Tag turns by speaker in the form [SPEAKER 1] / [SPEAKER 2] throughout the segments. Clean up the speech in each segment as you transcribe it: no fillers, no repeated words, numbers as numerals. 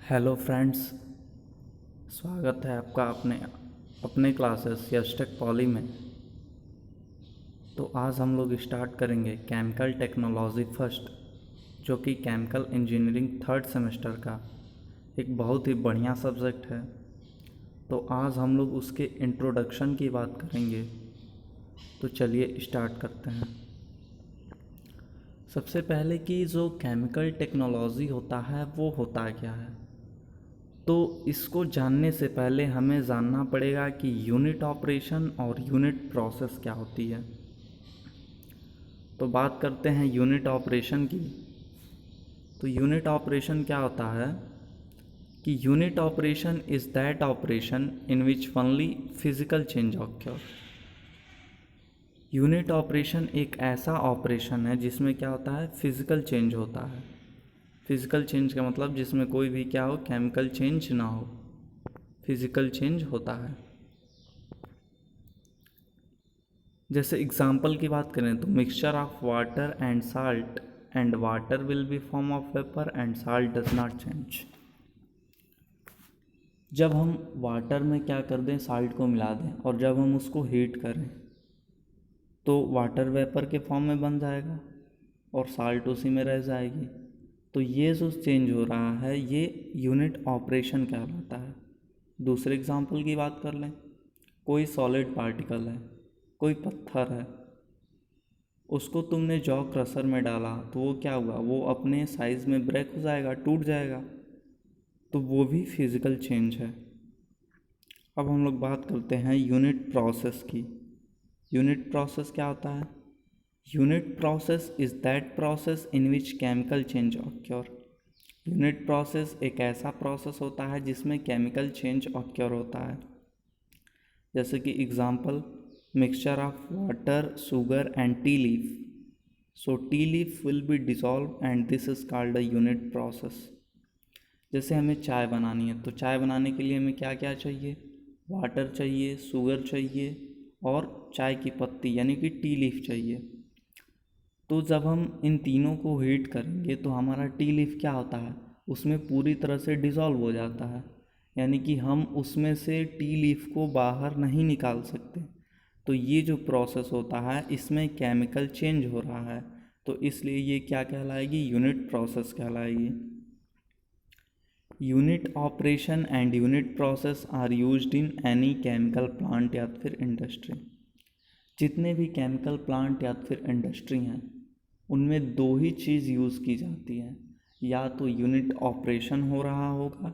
[SPEAKER 1] Hello friends, स्वागत है आपका अपने अपने क्लासेस यशटेक पॉली में। तो आज हम लोग स्टार्ट करेंगे केमिकल टेक्नोलॉजी फर्स्ट, जो कि केमिकल इंजीनियरिंग थर्ड सेमेस्टर का एक बहुत ही बढ़िया सब्जेक्ट है। तो आज हम लोग उसके इंट्रोडक्शन की बात करेंगे। तो चलिए स्टार्ट करते हैं। सबसे पहले कि जो केमिकल टेक्नोलॉजी होता है वो होता क्या है। तो इसको जानने से पहले हमें जानना पड़ेगा कि यूनिट ऑपरेशन और यूनिट प्रोसेस क्या होती है। तो बात करते हैं यूनिट ऑपरेशन की। तो यूनिट ऑपरेशन क्या होता है कि unit operation is that operation in which only physical change occur. Unit operation एक ऐसा ऑपरेशन है जिसमें क्या होता है, फिजिकल चेंज होता है। फिजिकल चेंज का मतलब जिसमें कोई भी क्या हो, केमिकल चेंज ना हो, फिजिकल चेंज होता है। जैसे एग्जाम्पल की बात करें तो mixture of water and salt and water will be form of vapour and salt does not change. जब हम वाटर में क्या कर दें, साल्ट को मिला दें, और जब हम उसको हीट करें तो वाटर वेपर के फॉर्म में बन जाएगा और साल्ट उसी में रह जाएगी। तो ये जो चेंज हो रहा है ये यूनिट ऑपरेशन कहलाता है। दूसरे एग्जाम्पल की बात कर लें, कोई सॉलिड पार्टिकल है, कोई पत्थर है, उसको तुमने जॉ क्रशर में डाला तो वो क्या हुआ, वो अपने साइज़ में ब्रेक हो जाएगा, टूट जाएगा। तो वो भी फिजिकल चेंज है। अब हम लोग बात करते हैं यूनिट प्रोसेस की। यूनिट प्रोसेस क्या होता है? Unit process is that process in which chemical change occur. Unit process एक ऐसा प्रोसेस होता है जिसमें केमिकल चेंज ऑक्योर होता है। जैसे कि example, mixture of water, sugar and T leaf. So T leaf will be dissolve and this is called a unit process. जैसे हमें चाय बनानी है तो चाय बनाने के लिए हमें क्या क्या चाहिए, वाटर चाहिए, शुगर चाहिए और चाय की पत्ती यानी कि टी लीफ चाहिए। तो जब हम इन तीनों को हीट करेंगे तो हमारा टी लीफ क्या होता है, उसमें पूरी तरह से डिसॉल्व हो जाता है, यानी कि हम उसमें से टी लीफ को बाहर नहीं निकाल सकते। तो ये जो प्रोसेस होता है इसमें केमिकल चेंज हो रहा है, तो इसलिए ये क्या कहलाएगी, यूनिट प्रोसेस कहलाएगी। Unit operation and unit process are used in any chemical plant या फिर इंडस्ट्री। जितने भी केमिकल प्लांट या फिर इंडस्ट्री हैं उनमें दो ही चीज़ यूज़ की जाती है, या तो यूनिट ऑपरेशन हो रहा होगा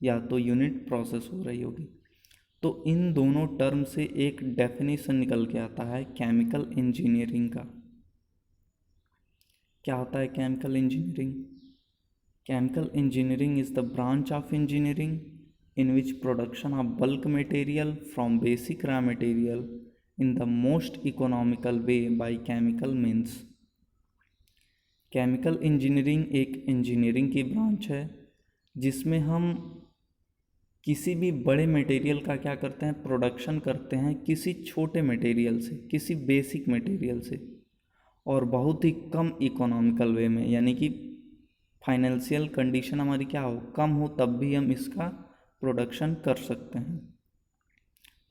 [SPEAKER 1] या तो यूनिट प्रोसेस हो रही होगी। तो इन दोनों टर्म से एक डेफिनेशन निकल के आता है केमिकल इंजीनियरिंग का। क्या होता है chemical engineering? Chemical engineering is the branch of engineering in which production of bulk material from basic raw material in the most economical way by chemical means. Chemical engineering एक engineering की branch है जिसमें हम किसी भी बड़े material का क्या करते हैं, प्रोडक्शन करते हैं किसी छोटे मटेरियल से, किसी बेसिक मटेरियल से, और बहुत ही कम इकोनॉमिकल वे में, यानी कि फाइनेंशियल कंडीशन हमारी क्या हो, कम हो, तब भी हम इसका प्रोडक्शन कर सकते हैं।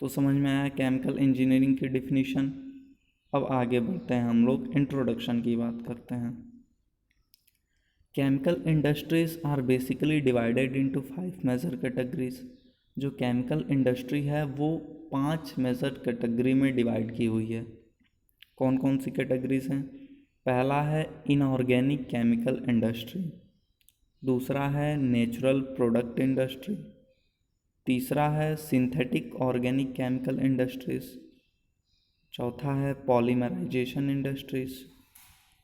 [SPEAKER 1] तो समझ में आया केमिकल इंजीनियरिंग की डिफिनीशन। अब आगे बढ़ते हैं, हम लोग इंट्रोडक्शन की बात करते हैं। Chemical industries are basically divided into 5 major categories. जो केमिकल इंडस्ट्री है वो 5 मेजर कैटेगरी में डिवाइड की हुई है। कौन कौन सी कैटेगरीज हैं? पहला है इनऑर्गेनिक केमिकल इंडस्ट्री, दूसरा है नेचुरल प्रोडक्ट इंडस्ट्री, तीसरा है सिंथेटिक ऑर्गेनिक केमिकल इंडस्ट्रीज, चौथा है पॉलीमराइजेशन इंडस्ट्रीज,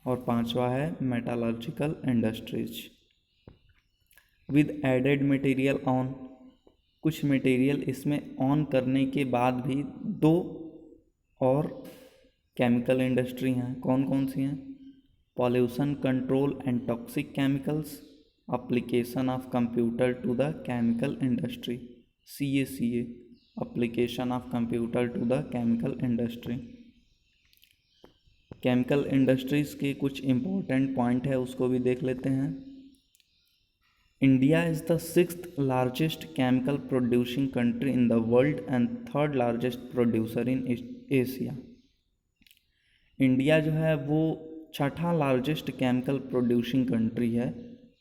[SPEAKER 1] और पांचवा है metallurgical industries. With added material on, कुछ मटेरियल इसमें ऑन करने के बाद भी दो और केमिकल इंडस्ट्री हैं। कौन कौन सी हैं? Pollution control and toxic chemicals, application of computer to the chemical industry, CACA, application of computer to the chemical industry. Chemical industries के कुछ इम्पोर्टेंट पॉइंट है उसको भी देख लेते हैं। India is the sixth largest chemical producing country in the world and third largest producer in Asia. India जो है वो छठा लार्जेस्ट केमिकल प्रोड्यूसिंग कंट्री है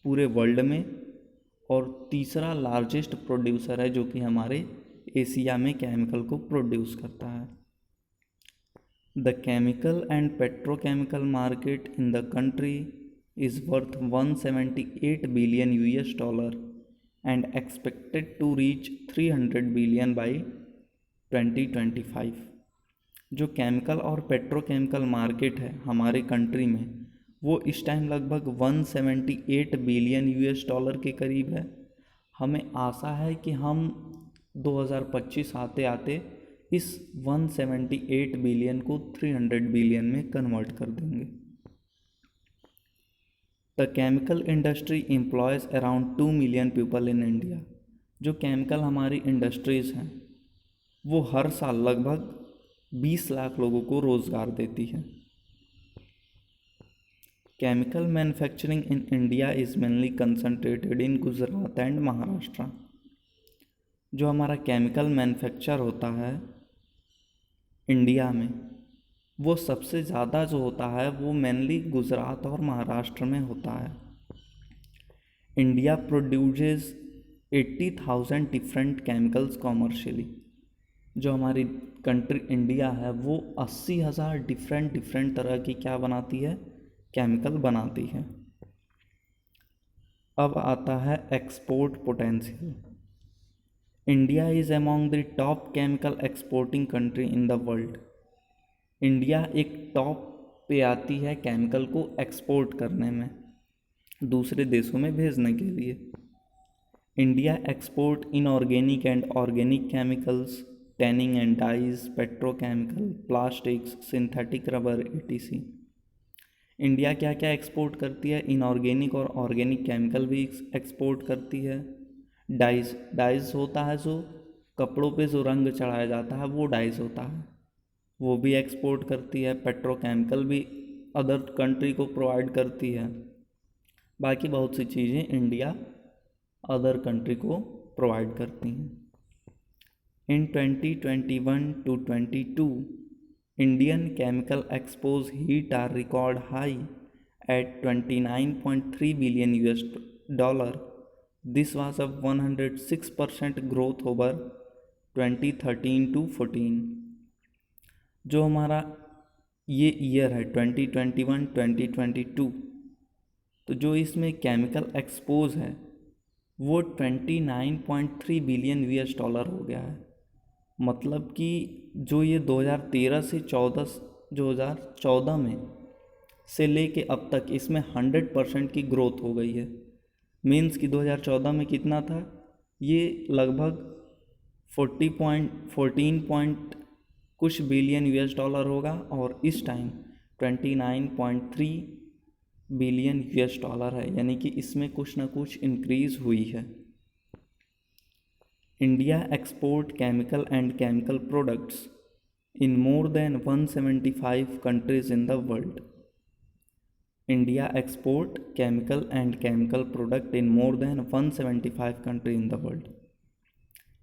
[SPEAKER 1] पूरे वर्ल्ड में और तीसरा लार्जेस्ट प्रोड्यूसर है जो कि हमारे एशिया में केमिकल को प्रोड्यूस करता है. The chemical and petrochemical market in the country is worth 178 billion US dollar and expected to reach 300 billion by 2025. जो केमिकल और पेट्रोकेमिकल मार्केट है हमारे कंट्री में वो इस टाइम लगभग 178 बिलियन यूएस डॉलर के करीब है. हमें आशा है कि हम 2025 आते आते इस 178 बिलियन को 300 बिलियन में कन्वर्ट कर देंगे. The chemical industry employees around 2 million people in India. जो केमिकल हमारी इंडस्ट्रीज़ हैं वो हर साल लगभग 20 लाख लोगों को रोज़गार देती है. Chemical manufacturing in India is mainly concentrated in Gujarat and Maharashtra. जो हमारा केमिकल मैन्युफैक्चर होता है इंडिया में वो सबसे ज़्यादा जो होता है वो मेनली गुजरात और महाराष्ट्र में होता है. India produces 80,000 different chemicals commercially. जो हमारी कंट्री इंडिया है वो 80,000 डिफरेंट तरह की क्या बनाती है, केमिकल बनाती है. अब आता है export potential. India is among the top chemical exporting country in the world. India एक टॉप पे आती है केमिकल को एक्सपोर्ट करने में, दूसरे देशों में भेजने के लिए. India export inorganic and organic chemicals, tanning and dyes, petrochemical, plastics, synthetic rubber etc. India क्या क्या एक्सपोर्ट करती है? इनऑर्गेनिक और ऑर्गेनिक केमिकल भी एक्सपोर्ट करती है. डाइज होता है जो कपड़ों पे जो रंग चढ़ाया जाता है वो डाइज होता है, वो भी एक्सपोर्ट करती है. पेट्रोकेमिकल भी अदर कंट्री को प्रोवाइड करती है. बाकी बहुत सी चीज़ें इंडिया अदर कंट्री को प्रोवाइड करती हैं. In 2021 to 22 Indian chemical exports hit a record high at 29.3 billion US dollar. This was a 106% growth over 2013 to 14. जो हमारा ये ईयर है 2021-2022, तो जो इसमें केमिकल एक्सपोज है वो 29.3 बिलियन US डॉलर हो गया है. मतलब कि जो ये 2013 से 2014 में से लेके अब तक इसमें 100% की ग्रोथ हो गई है. मीन्स कि 2014 में कितना था, ये लगभग 14 कुछ बिलियन US डॉलर होगा और इस टाइम 29.3 बिलियन US डॉलर है. यानी कि इसमें कुछ ना कुछ इंक्रीज़ हुई है. India export chemical and chemical products in more than 175 countries in the world. India export chemical and chemical product in more than 175 country in the world.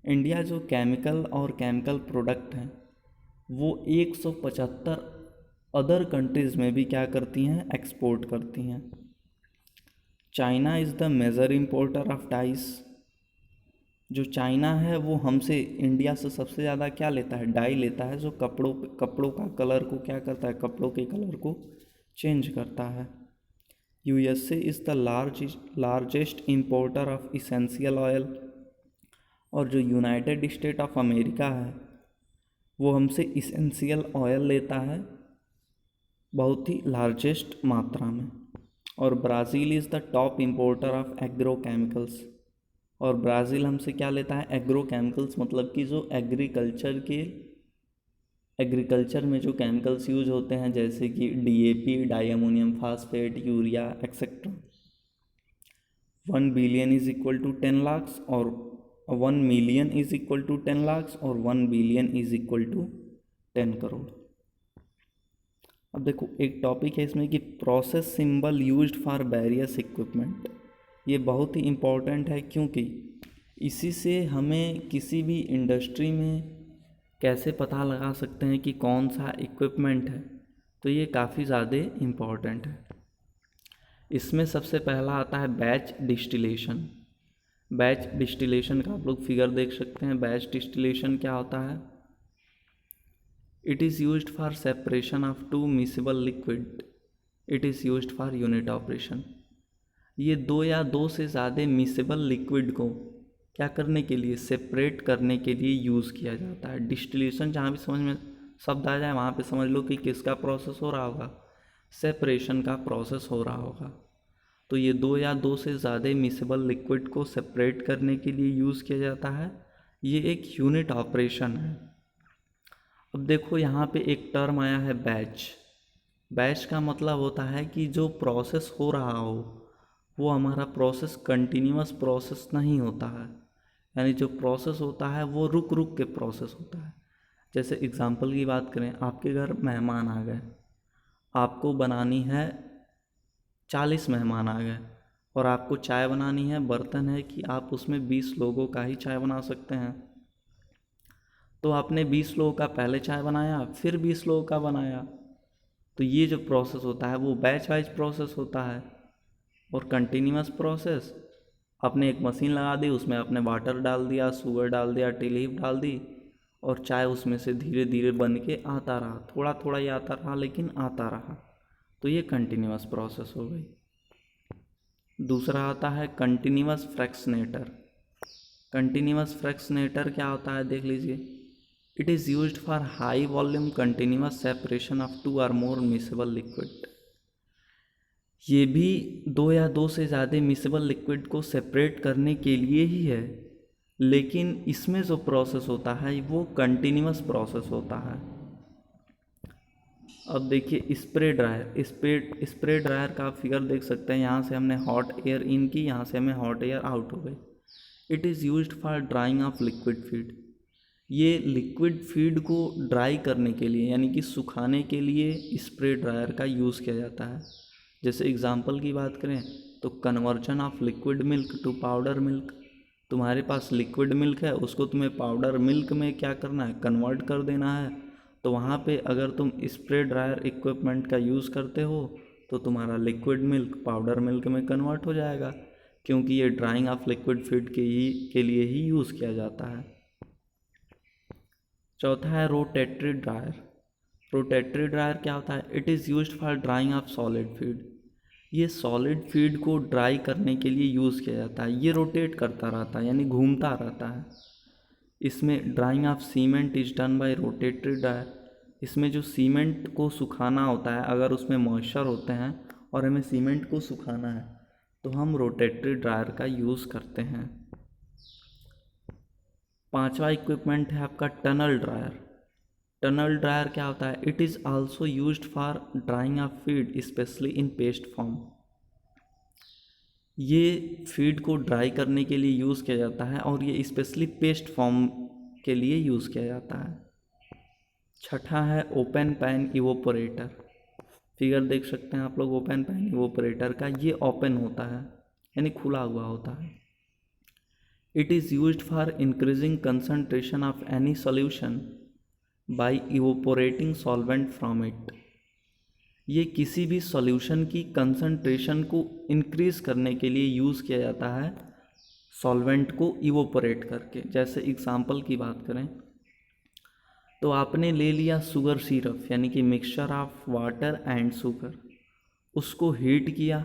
[SPEAKER 1] India जो केमिकल और केमिकल प्रोडक्ट हैं वो 175 other countries में भी क्या करती हैं, export करती हैं. China is the major importer of dyes. जो चाइना है वो हमसे इंडिया से सबसे ज़्यादा क्या लेता है, डाई लेता है, जो कपड़ों का कलर को क्या करता है, कपड़ों के कलर को चेंज करता है. USA is the largest importer of essential oil. और जो यूनाइटेड स्टेट ऑफ अमेरिका है वो हमसे इसेंशियल ऑयल लेता है बहुत ही लार्जेस्ट मात्रा में. और Brazil is the top importer of agro chemicals. और ब्राज़ील हमसे क्या लेता है, एग्रो केमिकल्स, मतलब कि जो एग्रीकल्चर में जो केमिकल्स यूज होते हैं जैसे कि DAP, di ammonium phosphate, urea etcetera. 1 billion is equal to 10 lakh और 1 million is equal to 10 lakh और 1 billion is equal to 10 crore. अब देखो एक टॉपिक है इसमें कि process symbol used for various equipment. ये बहुत ही इम्पोर्टेंट है, क्योंकि इसी से हमें किसी भी इंडस्ट्री में कैसे पता लगा सकते हैं कि कौन सा इक्विपमेंट है, तो ये काफ़ी ज़्यादा इम्पोर्टेंट है। इसमें सबसे पहला आता है बैच डिस्टिलेशन। बैच डिस्टिलेशन का आप लोग फिगर देख सकते हैं। बैच डिस्टिलेशन क्या होता है? It is used for separation of two miscible liquid. It is used for unit operation. ये दो या दो से ज़्यादा मिसिबल लिक्विड को क्या करने के लिए, सेपरेट करने के लिए यूज़ किया जाता है। डिस्टिलेशन जहाँ भी समझ में शब्द आ जाए वहाँ पे समझ लो कि किसका प्रोसेस हो रहा होगा, सेपरेशन का प्रोसेस हो रहा होगा। तो ये दो या दो से ज़्यादा मिसिबल लिक्विड को सेपरेट करने के लिए यूज़ किया जाता है। ये एक यूनिट ऑपरेशन है। अब देखो यहाँ पे एक टर्म आया है बैच। बैच का मतलब होता है कि जो प्रोसेस हो रहा हो वो हमारा प्रोसेस कंटिन्यूअस प्रोसेस नहीं होता है, यानी जो प्रोसेस होता है वो रुक रुक के प्रोसेस होता है। जैसे एग्जांपल की बात करें, आपके घर मेहमान आ गए, आपको बनानी है, 40 मेहमान आ गए और आपको चाय बनानी है, बर्तन है कि आप उसमें 20 लोगों का ही चाय बना सकते हैं। तो आपने 20 लोगों का पहले चाय बनाया, फिर 20 लोगों का बनाया। तो ये जो प्रोसेस होता है वो बैच वाइज प्रोसेस होता है। और कंटिन्यूअस प्रोसेस, आपने एक मशीन लगा दी, उसमें आपने वाटर डाल दिया, शुगर डाल दिया, टी लीफ डाल दी और चाय उसमें से धीरे धीरे बन के आता रहा, थोड़ा थोड़ा ही आता रहा लेकिन आता रहा। तो ये कंटिन्यूअस प्रोसेस हो गई। दूसरा आता है कंटिन्यूअस फ्रैक्शनेटर। कंटिन्यूअस फ्रैक्शनेटर क्या होता है देख लीजिए। It is used for high volume continuous separation of two or more miscible liquid. ये भी दो या दो से ज़्यादा मिसेबल लिक्विड को सेपरेट करने के लिए ही है, लेकिन इसमें जो प्रोसेस होता है वो कंटिन्यूअस प्रोसेस होता है। अब देखिए स्प्रे ड्रायर। स्प्रे ड्रायर का आप फिगर देख सकते हैं। यहाँ से हमने हॉट एयर इन की, यहाँ से हमें हॉट एयर आउट हो गई। It is used for drying of liquid feed. ये लिक्विड फीड को ड्राई करने के लिए यानी कि सुखाने के लिए स्प्रे ड्रायर का यूज़ किया जाता है। जैसे एग्जांपल की बात करें तो conversion of liquid milk to powder milk. तुम्हारे पास लिक्विड मिल्क है, उसको तुम्हें पाउडर मिल्क में क्या करना है, कन्वर्ट कर देना है। तो वहाँ पे अगर तुम स्प्रे ड्रायर इक्विपमेंट का यूज़ करते हो तो तुम्हारा लिक्विड मिल्क पाउडर मिल्क में कन्वर्ट हो जाएगा, क्योंकि ये ड्राइंग ऑफ लिक्विड फीड के लिए ही यूज़ किया जाता है। चौथा है रोटेटरी ड्रायर। रोटेटरी ड्रायर क्या होता है? It is used for drying of solid feed. ये सॉलिड फीड को ड्राई करने के लिए यूज़ किया जाता है। ये रोटेट करता रहता है यानी घूमता रहता है। इसमें drying of cement is done by rotatory dryer. इसमें जो सीमेंट को सुखाना होता है, अगर उसमें मॉइस्चर होते हैं और हमें सीमेंट को सुखाना है तो हम रोटेटरी ड्रायर का यूज़ करते हैं। पांचवा इक्विपमेंट है आपका टनल ड्रायर। टनल ड्रायर क्या होता है? It is also used for drying of feed specially in paste form. ये फीड को ड्राई करने के लिए यूज़ किया जाता है और ये स्पेशली पेस्ट फॉर्म के लिए यूज़ किया जाता है। छठा है ओपन पैन इवोपोरेटर। फिगर देख सकते हैं आप लोग ओपन पैन इवोपोरेटर का। ये ओपन होता है यानी खुला हुआ होता है। It is used for increasing concentration of any solution by evaporating solvent from it. ये किसी भी सॉल्यूशन की कंसंट्रेशन को इंक्रीज करने के लिए यूज़ किया जाता है सॉल्वेंट को इवोपोरेट करके। जैसे एग्जांपल की बात करें तो आपने ले लिया शुगर सिरप यानी कि mixture of water and sugar, उसको हीट किया,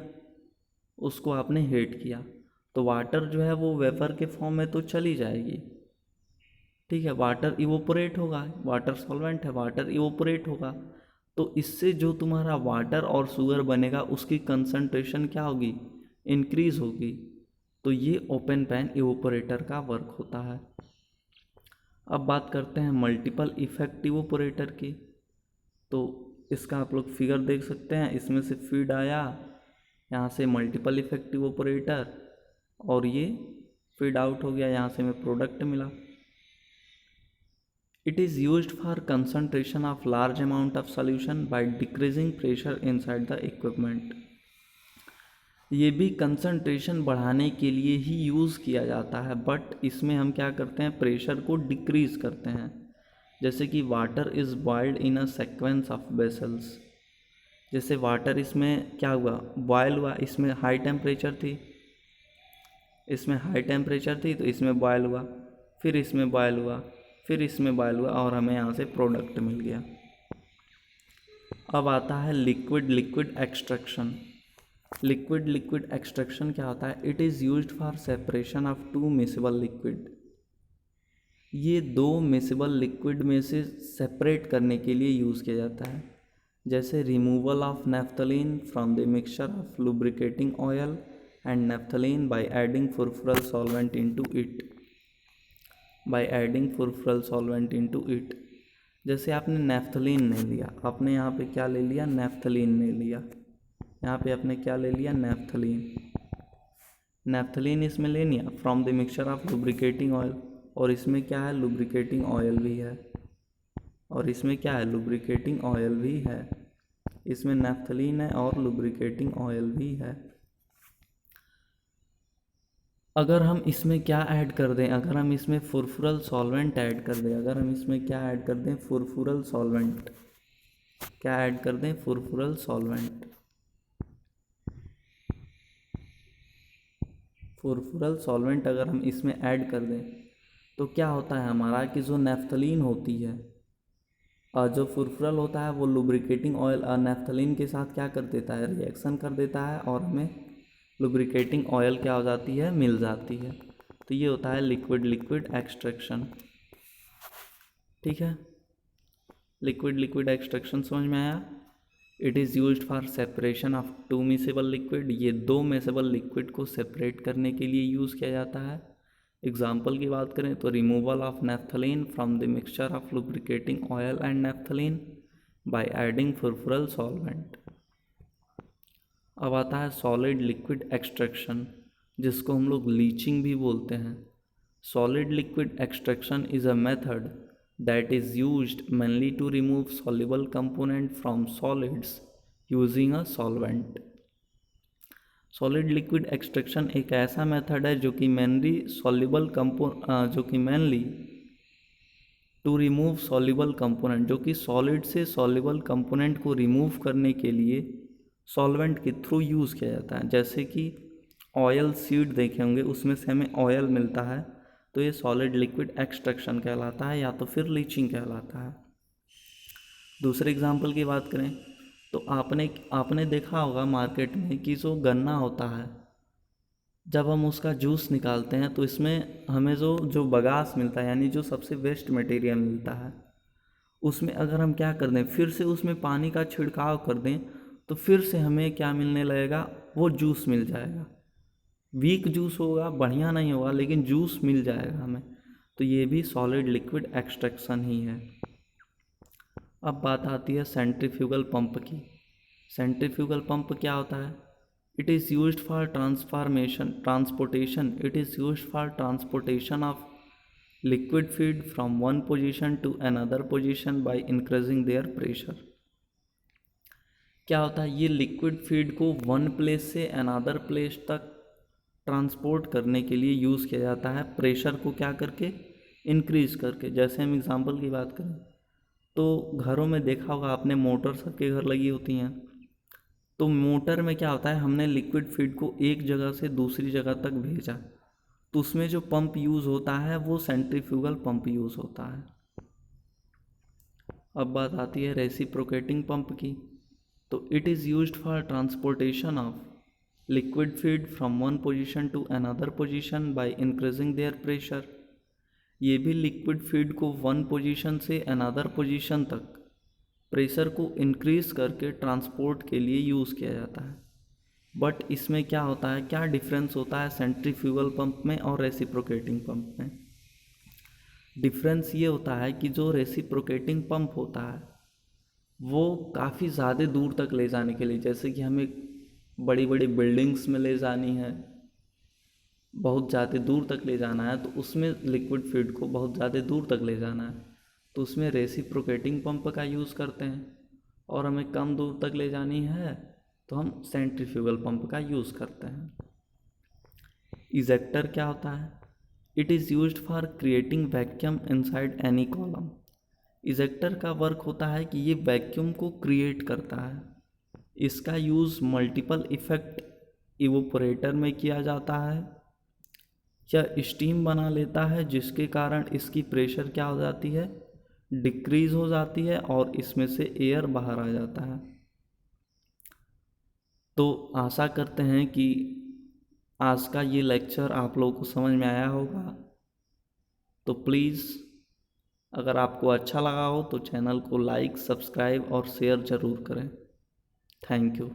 [SPEAKER 1] उसको आपने हीट किया तो वाटर जो है वो वेपर के फॉर्म में तो चली जाएगी, ठीक है, वाटर इवोपोरेट होगा, वाटर सॉल्वेंट है, वाटर इवोपोरेट होगा। तो इससे जो तुम्हारा वाटर और शुगर बनेगा उसकी कंसंट्रेशन क्या होगी, इंक्रीज होगी। तो ये ओपन पैन इवोपोरेटर का वर्क होता है। अब बात करते हैं मल्टीपल इफेक्ट इवोपोरेटर की। तो इसका आप लोग फिगर देख सकते हैं। इसमें से फीड आया, यहाँ से मल्टीपल इफेक्ट इवोपोरेटर, और ये फीड आउट हो गया, यहाँ से हमें प्रोडक्ट मिला। It is used for concentration of large amount of solution by decreasing pressure inside the equipment. ये भी कंसंट्रेशन बढ़ाने के लिए ही यूज़ किया जाता है, बट इसमें हम क्या करते हैं, प्रेशर को डिक्रीज करते हैं। जैसे कि water is boiled in a sequence of vessels. जैसे वाटर इसमें क्या हुआ, बॉयल हुआ, इसमें हाई टेम्परेचर थी, इसमें हाई टेम्परेचर थी तो इसमें बॉयल हुआ, फिर इसमें बॉयल हुआ, फिर इसमें बॉयल हुआ और हमें यहाँ से प्रोडक्ट मिल गया। अब आता है liquid liquid extraction. Liquid liquid extraction क्या होता है, it is used for separation of two miscible liquid. ये दो मिसेबल लिक्विड में से सेपरेट करने के लिए यूज़ किया जाता है। जैसे removal of naphthalene from the mixture of lubricating oil and naphthalene by adding furfural solvent into it, by adding furfural solvent into it. जैसे आपने नेफ्थलीन नहीं लिया, आपने यहाँ पे क्या ले लिया, नेफ्थलीन ले लिया, यहाँ पे आपने क्या ले लिया, नेफ्थलीन। नेफ्थलीन इसमें ले लिया from the mixture of lubricating oil, और इसमें क्या है, लुब्रिकेटिंग ऑयल भी है, और इसमें क्या है, लुब्रिकेटिंग ऑयल भी है। इसमें नेफ्थलीन है और लुब्रिकेटिंग ऑयल भी है। अगर हम इसमें क्या ऐड कर दें, अगर हम इसमें फुरफुरल सॉल्वेंट ऐड कर दें, अगर हम इसमें क्या ऐड कर दें, फुरफुरल सॉल्वेंट, क्या ऐड कर दें, फुरफुरल सॉल्वेंट। फुरफुरल सॉल्वेंट अगर हम इसमें ऐड कर दें तो क्या होता है हमारा, कि जो नेफ्थलीन होती है और जो फुरफुरल होता है वो लुब्रिकेटिंग ऑयल नेफ्थलीन के साथ क्या कर देता है, रिएक्शन कर देता है, और हमें लुब्रिकेटिंग ऑयल क्या हो जाती है, मिल जाती है। तो ये होता है लिक्विड लिक्विड एक्सट्रैक्शन। ठीक है, लिक्विड लिक्विड एक्सट्रैक्शन समझ में आया। It is used for separation of two miscible liquid. ये दो मिसेबल लिक्विड को सेपरेट करने के लिए यूज़ किया जाता है। एग्जाम्पल की बात करें तो removal of naphthalene from the mixture of lubricating oil and naphthalene by adding furfural solvent. अब आता है सॉलिड लिक्विड एक्सट्रैक्शन, जिसको हम लोग लीचिंग भी बोलते हैं। Solid liquid extraction is a method that is used mainly to remove soluble component from solids using a solvent। Solid liquid extraction एक ऐसा मेथड है जो कि mainly to remove soluble component, जो कि सॉलिड से सॉल्युबल कंपोनेंट को remove करने के लिए सॉल्वेंट के थ्रू यूज़ किया जाता है। जैसे कि ऑयल सीड देखे होंगे, उसमें से हमें ऑयल मिलता है, तो ये सॉलिड लिक्विड एक्सट्रैक्शन कहलाता है, या तो फिर लीचिंग कहलाता है। दूसरे एग्जांपल की बात करें तो आपने देखा होगा मार्केट में कि जो गन्ना होता है, जब हम उसका जूस निकालते हैं तो इसमें हमें जो बगास मिलता है, यानी जो सबसे वेस्ट मटेरियल मिलता है, उसमें अगर हम क्या कर दें, फिर से उसमें पानी का छिड़काव कर दें तो फिर से हमें क्या मिलने लगेगा, वो जूस मिल जाएगा। वीक जूस होगा, बढ़िया नहीं होगा, लेकिन जूस मिल जाएगा हमें। तो ये भी सॉलिड लिक्विड एक्सट्रैक्शन ही है। अब बात आती है सेंट्रीफ्यूगल पंप की। सेंट्रीफ्यूगल पंप क्या होता है, it is used for transportation of liquid feed from one position to another position by increasing their pressure. क्या होता है, ये लिक्विड फीड को वन प्लेस से अनदर प्लेस तक ट्रांसपोर्ट करने के लिए यूज़ किया जाता है, प्रेशर को क्या करके, इंक्रीज करके। जैसे हम एग्जांपल की बात करें तो घरों में देखा होगा आपने, मोटर सबके घर लगी होती हैं, तो मोटर में क्या होता है, हमने लिक्विड फीड को एक जगह से दूसरी जगह तक भेजा, तो उसमें जो पंप यूज़ होता है वो सेंट्रीफ्यूगल पंप यूज़ होता है। अब बात आती है रेसिप्रोकेटिंग पंप की। तो it is used for transportation of liquid feed from one position to another position by increasing their pressure. ये भी लिक्विड फीड को वन पोजीशन से अनदर पोजीशन तक प्रेशर को इंक्रीज करके ट्रांसपोर्ट के लिए यूज़ किया जाता है। बट इसमें क्या होता है, क्या डिफरेंस होता है सेंट्रीफ्यूगल पंप में और रेसिप्रोकेटिंग पंप में। डिफरेंस ये होता है कि जो रेसिप्रोकेटिंग पंप होता है वो काफ़ी ज़्यादा दूर तक ले जाने के लिए, जैसे कि हमें बड़ी बड़ी बिल्डिंग्स में ले जानी है, बहुत ज़्यादा दूर तक ले जाना है, तो उसमें लिक्विड फीड को बहुत ज़्यादा दूर तक ले जाना है, तो उसमें रेसिप्रोकेटिंग पंप का यूज़ करते हैं। और हमें कम दूर तक ले जानी है तो हम सेंट्रीफ्यूगल पंप का यूज़ करते हैं। इजेक्टर क्या होता है? It is used for creating vacuum inside any column. Ejector का वर्क होता है कि ये वैक्यूम को क्रिएट करता है। इसका यूज़ मल्टीपल इफेक्ट इवोपोरेटर में किया जाता है। यह स्टीम बना लेता है जिसके कारण इसकी प्रेशर क्या हो जाती है? डिक्रीज़ हो जाती है और इसमें से एयर बाहर आ जाता है। तो आशा करते हैं कि आज का ये लेक्चर आप लोगों को समझ में आया होगा। तो प्लीज़ अगर आपको अच्छा लगा हो तो चैनल को लाइक, सब्सक्राइब और शेयर ज़रूर करें। Thank you.